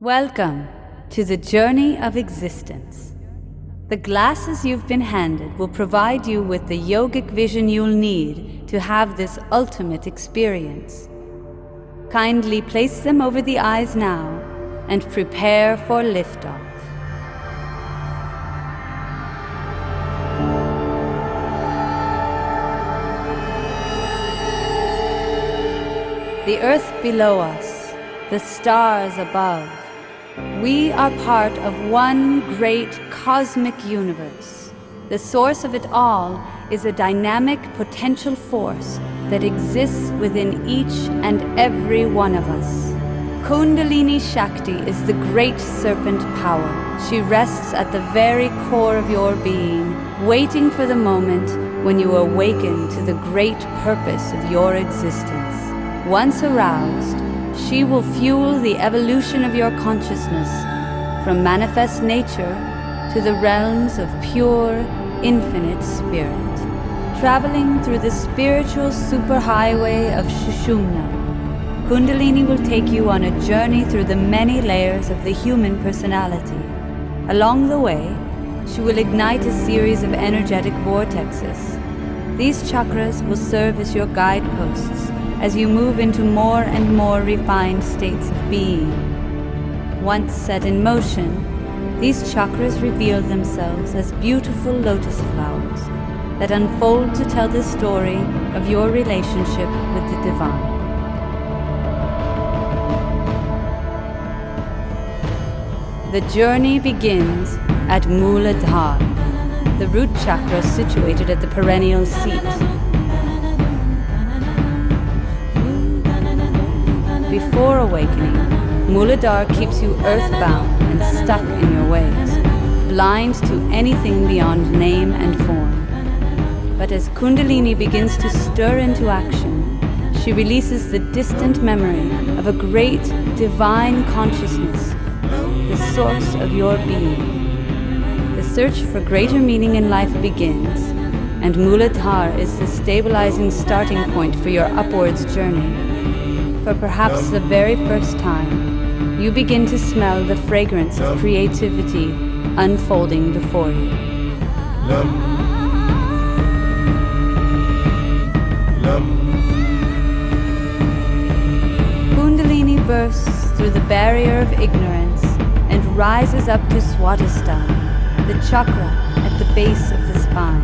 Welcome to the journey of existence. The glasses you've been handed will provide you with the yogic vision you'll need to have this ultimate experience. Kindly place them over the eyes now and prepare for liftoff. The earth below us, the stars above. We are part of one great cosmic universe. The source of it all is a dynamic potential force that exists within each and every one of us. Kundalini Shakti is the great serpent power. She rests at the very core of your being, waiting for the moment when you awaken to the great purpose of your existence. Once aroused, she will fuel the evolution of your consciousness from manifest nature to the realms of pure, infinite spirit. Traveling through the spiritual superhighway of Sushumna, Kundalini will take you on a journey through the many layers of the human personality. Along the way, she will ignite a series of energetic vortexes. These chakras will serve as your guideposts as you move into more and more refined states of being. Once set in motion, these chakras reveal themselves as beautiful lotus flowers that unfold to tell the story of your relationship with the divine. The journey begins at Muladhara, the root chakra situated at the perennial seat. Before awakening, Muladhara keeps you earthbound and stuck in your ways, blind to anything beyond name and form. But as Kundalini begins to stir into action, she releases the distant memory of a great divine consciousness, the source of your being. The search for greater meaning in life begins, and Muladhara is the stabilizing starting point for your upwards journey. For perhaps the very first time, you begin to smell the fragrance of creativity unfolding before you. Kundalini bursts through the barrier of ignorance and rises up to Swadhisthana, the chakra at the base of the spine.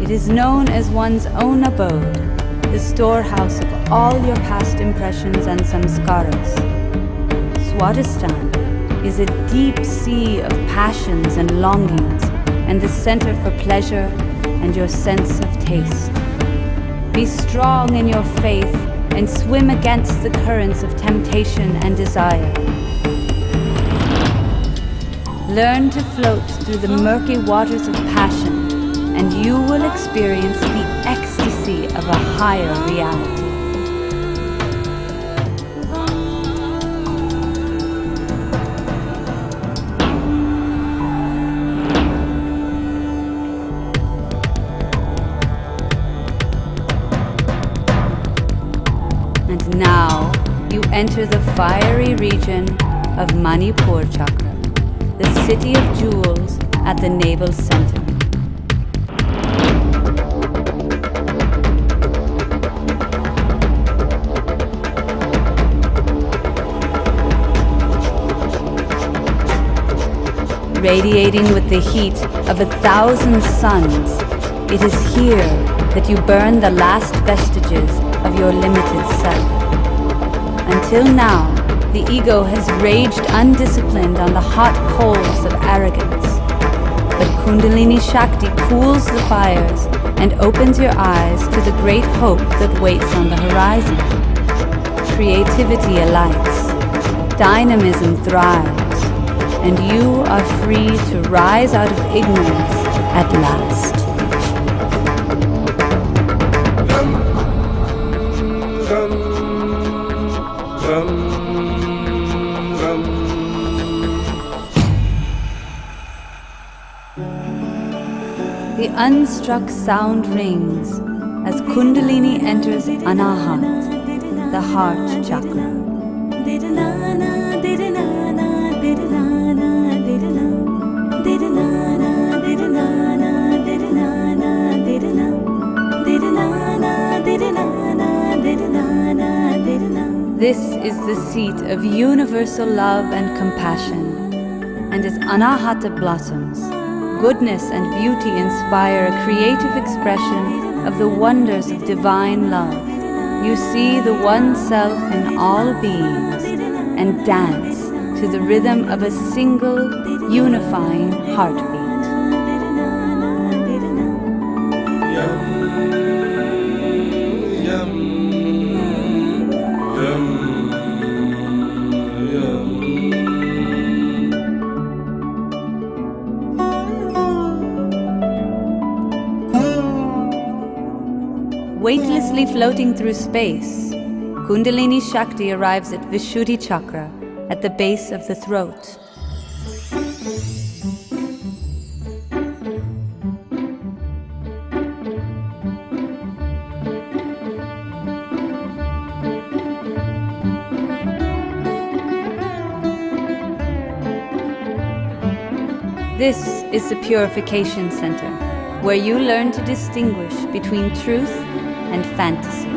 It is known as one's own abode, the storehouse of all your past impressions and samskaras. Swadhisthana is a deep sea of passions and longings, and the center for pleasure and your sense of taste. Be strong in your faith and swim against the currents of temptation and desire. Learn to float through the murky waters of passion, and you will experience the ecstasy of a higher reality. And now you enter the fiery region of Manipur Chakra, the city of jewels at the navel center. Radiating with the heat of 1,000 suns, it is here that you burn the last vestiges of your limited self. Until now, the ego has raged undisciplined on the hot coals of arrogance. But Kundalini Shakti cools the fires and opens your eyes to the great hope that waits on the horizon. Creativity alights, dynamism thrives, and you are free to rise out of ignorance at last. The unstruck sound rings as Kundalini enters Anahat, the heart chakra. This is the seat of universal love and compassion, and as Anahata blossoms, goodness and beauty inspire a creative expression of the wonders of divine love. You see the one self in all beings and dance to the rhythm of a single, unifying heartbeat. Weightlessly floating through space, Kundalini Shakti arrives at Vishuddhi Chakra at the base of the throat. This is the Purification Center, where you learn to distinguish between truth and fantasy.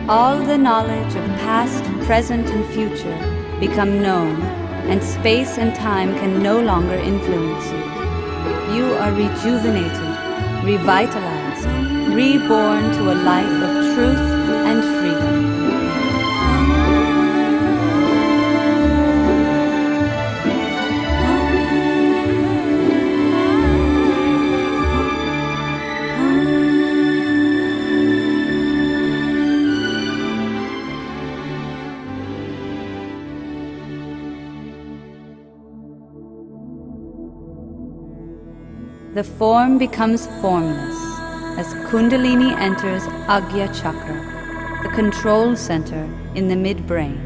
All the knowledge of past, present, and future become known, and space and time can no longer influence you. You are rejuvenated, revitalized, reborn to a life of truth and freedom. The form becomes formless as Kundalini enters Agya Chakra, the control center in the midbrain.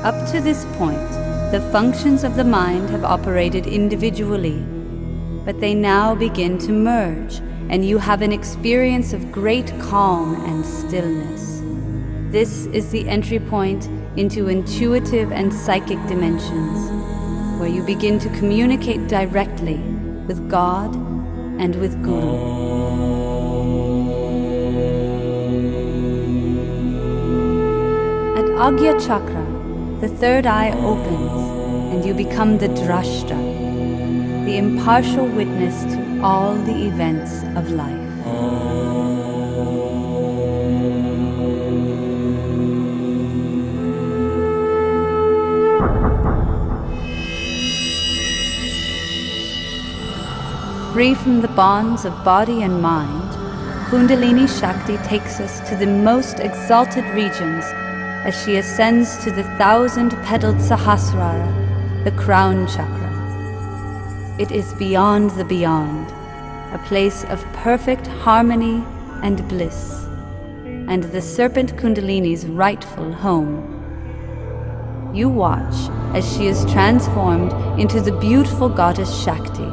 Up to this point, the functions of the mind have operated individually, but they now begin to merge, and you have an experience of great calm and stillness. This is the entry point into intuitive and psychic dimensions, where you begin to communicate directly with God and with Guru. At Agya Chakra, the third eye opens, and you become the Drashta, the impartial witness to all the events of life. Free from the bonds of body and mind, Kundalini Shakti takes us to the most exalted regions as she ascends to the 1,000-petaled Sahasrara, the crown chakra. It is beyond the beyond, a place of perfect harmony and bliss, and the serpent Kundalini's rightful home. You watch as she is transformed into the beautiful goddess Shakti,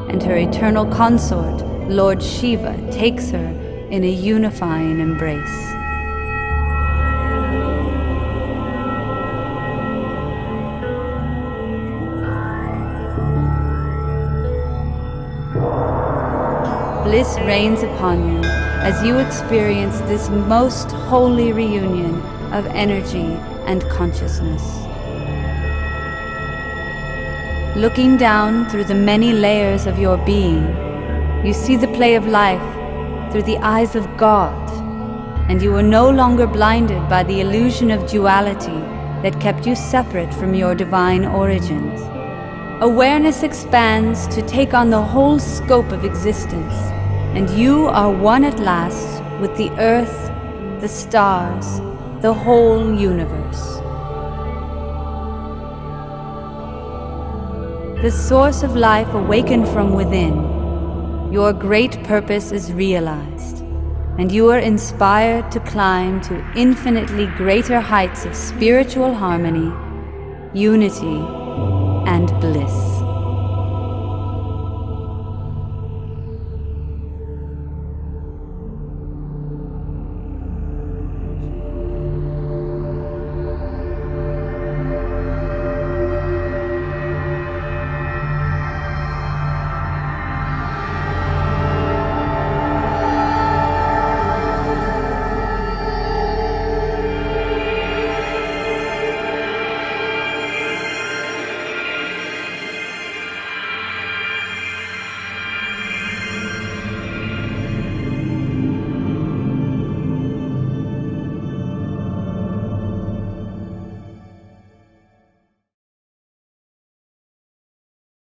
and her eternal consort, Lord Shiva, takes her in a unifying embrace. Bliss reigns upon you as you experience this most holy reunion of energy and consciousness. Looking down through the many layers of your being, you see the play of life through the eyes of God, and you are no longer blinded by the illusion of duality that kept you separate from your divine origins. Awareness expands to take on the whole scope of existence, and you are one at last with the earth, the stars, the whole universe. The source of life awakened from within, your great purpose is realized, and you are inspired to climb to infinitely greater heights of spiritual harmony, unity, and bliss.